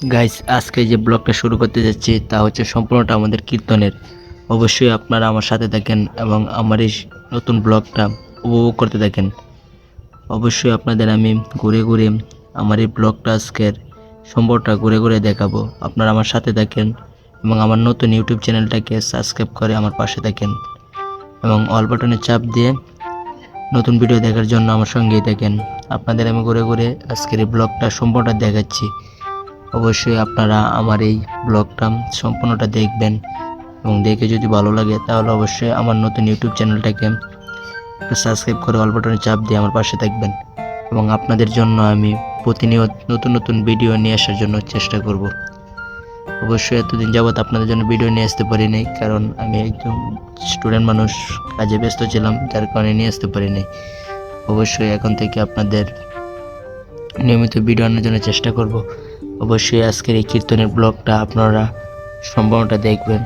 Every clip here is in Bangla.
গাইস, আজকে যে ব্লগটা শুরু করতে যাচ্ছি তা হচ্ছে সম্পূর্ণটা আমাদের কীর্তনের। অবশ্যই আপনারা আমার সাথে থাকেন এবং আমার এই নতুন ব্লগটা উপভোগ করতে থাকেন। অবশ্যই আপনাদের আমি ঘুরে ঘুরে আমার এই ব্লগটা আজকের সম্পূর্ণটা ঘুরে ঘুরে দেখাবো। আপনারা আমার সাথে থাকেন এবং আমার নতুন ইউটিউব চ্যানেলটাকে সাবস্ক্রাইব করে আমার পাশে থাকেন এবং অল বাটনে চাপ দিয়ে নতুন ভিডিও দেখার জন্য আমার সঙ্গেই থাকেন। আপনাদের আমি ঘুরে ঘুরে আজকের এই ব্লগটা সম্পূর্ণটা দেখাচ্ছি। অবশ্যই আপনারা আমার এই ব্লগটা সম্পূর্ণটা দেখবেন এবং দেখে যদি ভালো লাগে তাহলে অবশ্যই আমার নতুন ইউটিউব চ্যানেলটাকে একটু সাবস্ক্রাইব করে অল বাটনে চাপ দিয়ে আমার পাশে থাকবেন এবং আপনাদের জন্য আমি প্রতিনিয়ত নতুন নতুন ভিডিও নিয়ে আসার জন্য চেষ্টা করব। অবশ্যই এতদিন যাবৎ আপনাদের জন্য ভিডিও নিয়ে আসতে পারি নাই, কারণ আমি একজন স্টুডেন্ট মানুষ, কাজে ব্যস্ত ছিলাম, যার কারণে নিয়ে আসতে পারি নাই। অবশ্যই এখন থেকে আপনাদের নিয়মিত ভিডিও আনার জন্য চেষ্টা করব। অবশ্যই আজকের এই কীর্তনের ব্লগটা আপনারা সম্পূর্ণটা দেখবেন।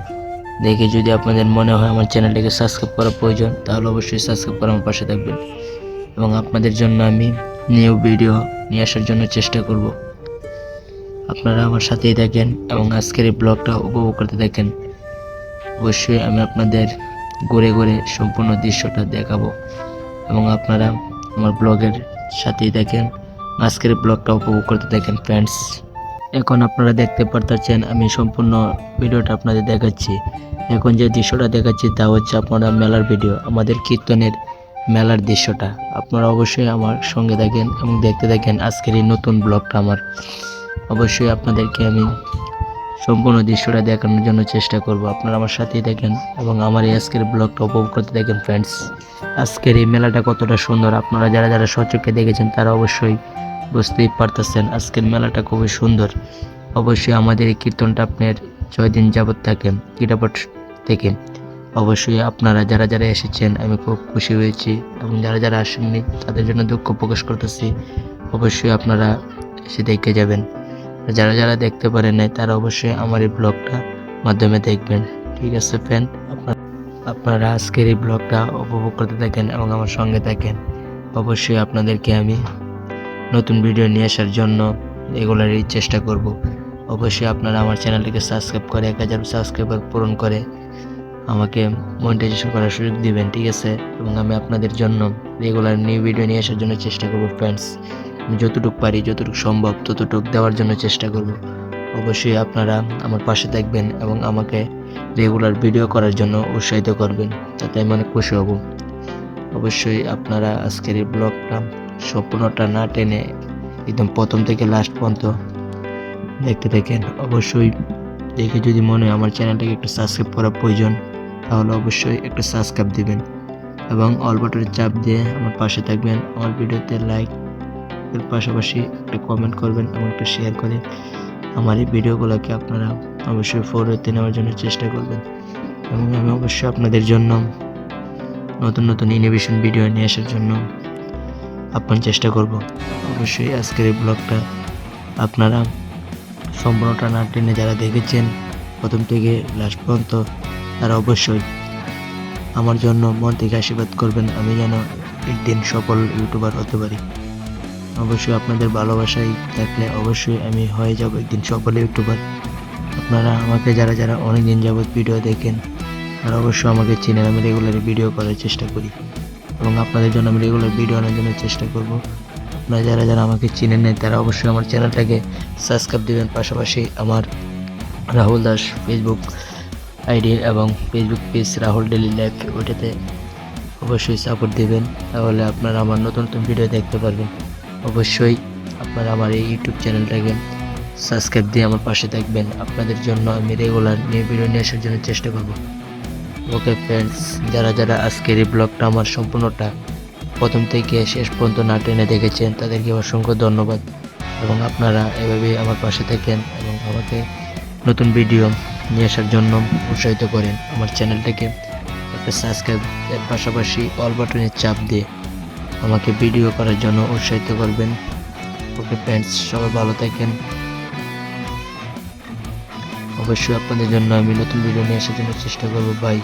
দেখে যদি আপনাদের মনে হয় আমার চ্যানেলটিকে সাবস্ক্রাইব করা প্রয়োজন, তাহলে অবশ্যই সাবস্ক্রাইব করে আমার পাশে থাকবেন এবং আপনাদের জন্য আমি নিউ ভিডিও নিয়ে আসার জন্য চেষ্টা করব। আপনারা আমার সাথেই থাকেন এবং আজকের এই ব্লগটা উপভোগ করতে থাকেন। অবশ্যই আমি আপনাদের ঘুরে ঘুরে সম্পূর্ণ দৃশ্যটা দেখাবো এবং আপনারা আমার ব্লগের সাথেই থাকেন, আজকের ব্লগটা উপভোগ করতে থাকেন ফ্রেন্ডস। এখন আপনারা দেখতে পারতেছেন আমি সম্পূর্ণ ভিডিওটা আপনাদের দেখাচ্ছি। এখন যে দৃশ্যটা দেখাচ্ছি তা হচ্ছে আপনারা মেলার ভিডিও, আমাদের কীর্তনের মেলার দৃশ্যটা। আপনারা অবশ্যই আমার সঙ্গে থাকেন এবং দেখতে থাকেন আজকের এই নতুন ব্লগটা আমার। অবশ্যই আপনাদেরকে আমি সম্পূর্ণ দৃশ্যটা দেখানোর জন্য চেষ্টা করব। আপনারা আমার সাথেই দেখেন এবং আমার এই আজকের ব্লগটা উপভোগ করতে থাকেন ফ্রেন্ডস। আজকের এই মেলাটা কতটা সুন্দর আপনারা যারা যারা স্বচক্ষে দেখেছেন তারা অবশ্যই বুঝতেই পারতেছেন আজকের মেলাটা খুবই সুন্দর। অবশ্যই আমাদের এই কীর্তনটা আপনার 6 দিন যাবৎ থাকেন কিরাপট থেকে। অবশ্যই আপনারা যারা যারা এসেছেন আমি খুব খুশি হয়েছি এবং যারা যারা আসেননি তাদের জন্য দুঃখ প্রকাশ করতেছি। অবশ্যই আপনারা এসে দেখে যাবেন। যারা যারা দেখতে পারেন নাই তারা অবশ্যই আমার এই ব্লগটা মাধ্যমে দেখবেন। ঠিক আছে ফ্রেন্ড, আপনারা আজকের এই ব্লগটা উপভোগ করতে থাকেন এবং আমার সঙ্গে থাকেন। অবশ্যই আপনাদেরকে আমি নতুন ভিডিও নিয়ে আসার জন্য রেগুলারই চেষ্টা করব। অবশ্যই আপনারা আমার চ্যানেলটিকে সাবস্ক্রাইব করে 1000 সাবস্ক্রাইবার পূরণ করে আমাকে মনিটাইজেশন করার সুযোগ দিবেন, ঠিক আছে? এবং আমি আপনাদের জন্য রেগুলার নিউ ভিডিও নিয়ে আসার জন্য চেষ্টা করব ফ্রেন্ডস। আমি যতটুকু পারি, যতটুকু সম্ভব ততটুকু দেওয়ার জন্য চেষ্টা করব। অবশ্যই আপনারা আমার পাশে থাকবেন এবং আমাকে রেগুলার ভিডিও করার জন্য উৎসাহিত করবেন, তাতে আমি অনেক খুশি হব। অবশ্যই আপনারা আজকের এই ব্লগটা সম্পূর্ণটা না টেনে একদম প্রথম থেকে লাস্ট পর্যন্ত দেখতে থাকেন। অবশ্যই দেখে যদি মনে হয় আমার চ্যানেলটাকে একটু সাবস্ক্রাইব করা প্রয়োজন, তাহলে অবশ্যই একটু সাবস্ক্রাইব দিবেন এবং অল বাটনের চাপ দিয়ে আমার পাশে থাকবেন। আমার ভিডিওতে লাইক এর পাশাপাশি একটা কমেন্ট করবেন এবং একটু শেয়ার করে আমার এই ভিডিওগুলোকে আপনারা অবশ্যই ফলোতে নেওয়ার জন্য চেষ্টা করবেন এবং আমি অবশ্যই আপনাদের জন্য নতুন নতুন ইনোভেশন ভিডিও নিয়ে আসার জন্য আপ্রাণ চেষ্টা করব। অবশ্যই আজকের এই ব্লগটা আপনারা সম্পূর্ণটা না টেনে যারা দেখেছেন প্রথম থেকে লাস্ট পর্যন্ত তারা অবশ্যই আমার জন্য মন থেকে আশীর্বাদ করবেন, আমি যেন একদিন সফল ইউটিউবার হতে পারি। অবশ্যই আপনাদের ভালোবাসায় থাকলে অবশ্যই আমি হয়ে যাব একদিন সফল ইউটিউবার। আপনারা আমাকে যারা যারা অনেকদিন যাবৎ ভিডিও দেখেন তারা অবশ্যই আমাকে চিনেন। আমি রেগুলার ভিডিও করার চেষ্টা করি এবং আপনাদের জন্য আমি রেগুলার ভিডিও আনার জন্য চেষ্টা করব। আপনারা যারা যারা আমাকে চিনেন নাই তারা অবশ্যই আমার চ্যানেলটাকে সাবস্ক্রাইব দেবেন, পাশাপাশি আমার রাহুল দাস ফেসবুক আইডি এবং Facebook page Rahul daily life, ওইটাতে অবশ্যই সাপোর্ট দেবেন, তাহলে আপনারা আমার নতুন নতুন ভিডিও দেখতে পারবেন। অবশ্যই আপনারা আমার এই ইউটিউব চ্যানেলটাকে সাবস্ক্রাইব দিয়ে আমার পাশে থাকবেন। আপনাদের জন্য আমি রেগুলার নিউ ভিডিও নিয়ে আসার জন্য চেষ্টা করব। ওকে ফ্রেন্ডস, যারা যারা আজকের এই ব্লগটা আমার সম্পূর্ণটা প্রথম থেকে শেষ পর্যন্ত না টেনে দেখেছেন তাদেরকে অসংখ্য ধন্যবাদ এবং আপনারা এভাবে আমার পাশে থাকেন এবং আমাকে নতুন ভিডিও নিয়ে আসার জন্য উৎসাহিত করেন। আমার চ্যানেলটাকে একটা সাবস্ক্রাইব এর পাশাপাশি অল বাটনের চাপ দিয়ে আমাকে ভিডিও করার জন্য উৎসাহিত করবেন। ওকে ফ্রেন্ডস, সবাই ভালো থাকেন। অবশ্যই আপনাদের জন্য আমি নতুন ভিডিও নিয়ে আসার জন্য চেষ্টা করব। বাই।